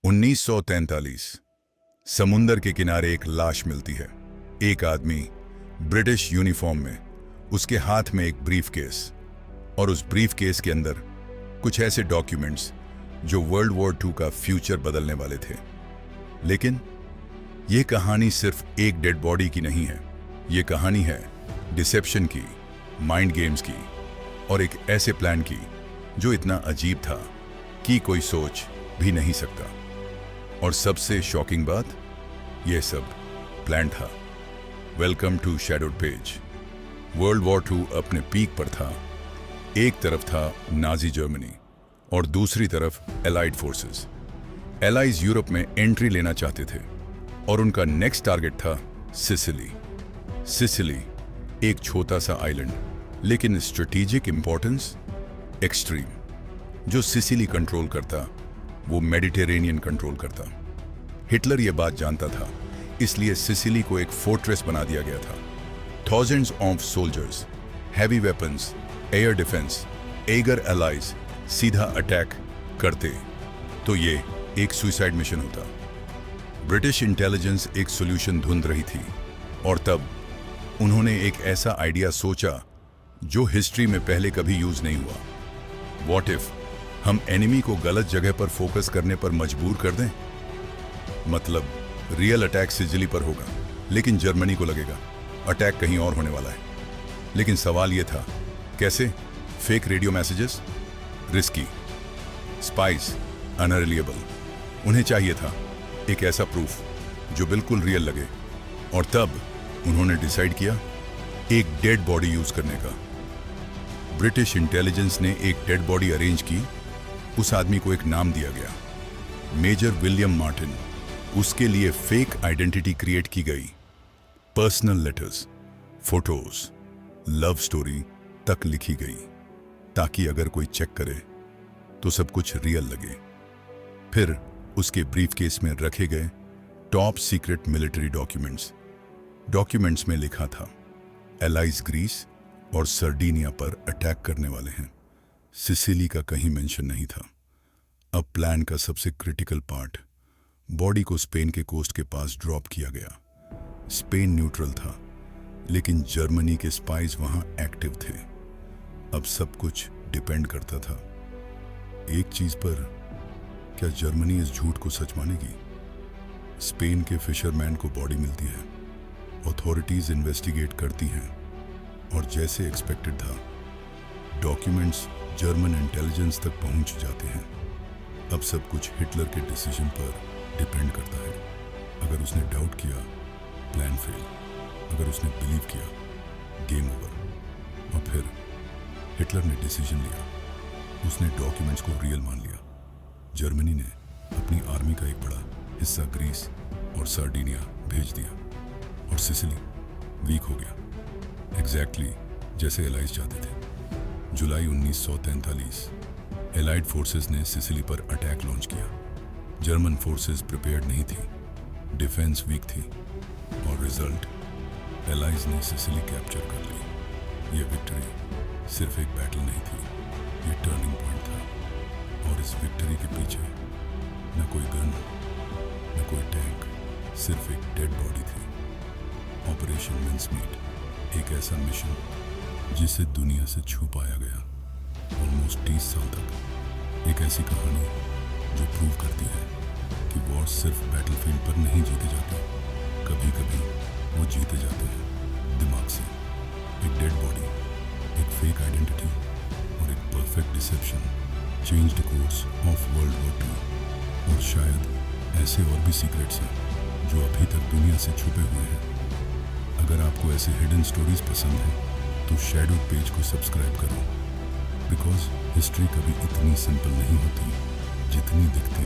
1943 समुंदर के किनारे एक लाश मिलती है। एक आदमी ब्रिटिश यूनिफॉर्म में, उसके हाथ में एक ब्रीफकेस, और उस ब्रीफकेस के अंदर कुछ ऐसे डॉक्यूमेंट्स जो वर्ल्ड वॉर II का फ्यूचर बदलने वाले थे। लेकिन यह कहानी सिर्फ एक डेड बॉडी की नहीं है। यह कहानी है डिसेप्शन की, माइंड गेम्स की, और एक ऐसे प्लान की जो इतना अजीब था कि कोई सोच भी नहीं सकता। और सबसे शॉकिंग बात, यह सब प्लान था। Welcome to shadowed page. World war II अपने पीक पर था। एक तरफ था नाजी जर्मनी और दूसरी तरफ एलाइड फोर्सेस। एलाइज यूरोप में एंट्री लेना चाहते थे और उनका नेक्स्ट टारगेट था सिसिली। सिसिली एक छोटा सा आइलैंड, लेकिन स्ट्रेटेजिक इंपॉर्टेंस एक्सट्रीम। जो सिसिली कंट्रोल करता वो मेडिटेरेनियन कंट्रोल करता। हिटलर ये बात जानता था, इसलिए सिसिली को एक फोर्ट्रेस बना दिया गया था। Thousands of soldiers, heavy weapons, air defence, एगर एलाइज सीधा अटैक करते तो ये एक सुसाइड मिशन होता। ब्रिटिश इंटेलिजेंस एक सॉल्यूशन ढूंढ रही थी और तब उन्होंने एक ऐसा आइडिया सोचा जो हिस्ट्री में पहले कभी यूज नहीं हुआ। व्हाट इफ हम एनिमी को गलत जगह पर फोकस करने पर मजबूर कर दें? मतलब रियल अटैक सिसिली पर होगा, लेकिन जर्मनी को लगेगा अटैक कहीं और होने वाला है। लेकिन सवाल यह था, कैसे? Fake radio messages, risky, spice, unreliable. उन्हें चाहिए था एक ऐसा प्रूफ जो बिल्कुल रियल लगे। और तब उन्होंने डिसाइड किया एक डेड बॉडी यूज करने का। ब्रिटिश इंटेलिजेंस ने एक डेड बॉडी अरेंज की। उस आदमी को एक नाम दिया गया, मेजर विलियम मार्टिन। उसके लिए फेक आइडेंटिटी क्रिएट की गई। Personal letters, photos, love story तक लिखी गई, ताकि अगर कोई चेक करे तो सब कुछ रियल लगे। फिर उसके ब्रीफकेस में रखे गए टॉप सीक्रेट मिलिट्री डॉक्यूमेंट्स में लिखा था, एलाइज ग्रीस और सर्डिनिया पर अटैक करने वाले हैं। सिसिली का कहीं मेंशन नहीं था। अब प्लान का सबसे क्रिटिकल पार्ट, बॉडी को स्पेन के कोस्ट के पास ड्रॉप किया गया। स्पेन न्यूट्रल था, लेकिन जर्मनी के स्पाइज वहां एक्टिव थे। अब सब कुछ डिपेंड करता था एक चीज पर, क्या जर्मनी इस झूठ को सच मानेगी? स्पेन के फिशरमैन को बॉडी मिलती है, अथॉरिटीज इन्वेस्टिगेट करती हैं, और जैसे एक्सपेक्टेड था डॉक्यूमेंट्स जर्मन इंटेलिजेंस तक पहुंच जाते हैं। अब सब कुछ हिटलर के डिसीजन पर डिपेंड करता है। अगर उसने डाउट किया, प्लान फेल। अगर उसने बिलीव किया, गेम ओवर। और फिर हिटलर ने डिसीजन लिया। उसने डॉक्यूमेंट्स को रियल मान लिया। जर्मनी ने अपनी आर्मी का एक बड़ा हिस्सा ग्रीस और सार्डिनिया भेज दिया, और सिसिली वीक हो गया, एग्जैक्टली जैसे एलाइज चाहते थे। जुलाई 1943 एलाइड फोर्सेस ने सिसिली पर अटैक लॉन्च किया। जर्मन फोर्सेस प्रिपेयर्ड नहीं थी, डिफेंस वीक थी, और रिजल्ट, एलाइज ने सिसिली कैप्चर कर ली। ये विक्ट्री सिर्फ एक बैटल नहीं थी, ये टर्निंग पॉइंट था। और इस विक्ट्री के पीछे न कोई गन, न कोई टैंक, सिर्फ एक डेड बॉडी थी। ऑपरेशन मिन्समीट, एक ऐसा मिशन जिसे दुनिया से छुपाया गया ऑलमोस्ट 30 साल तक। एक ऐसी कहानी जो प्रूव करती है कि वॉर सिर्फ बैटलफील्ड पर नहीं जीते जाते, कभी कभी वो जीते जाते हैं दिमाग से। एक डेड बॉडी, एक फेक आइडेंटिटी और एक perfect deception change the course of world war II। और शायद ऐसे और भी सीक्रेट्स हैं जो अभी तक दुनिया से छुपे हुए हैं। अगर आपको ऐसे हिडन स्टोरीज पसंद हैं तो शैडोड पेज को सब्सक्राइब करो, बिकॉज हिस्ट्री कभी इतनी सिंपल नहीं होती जितनी दिखती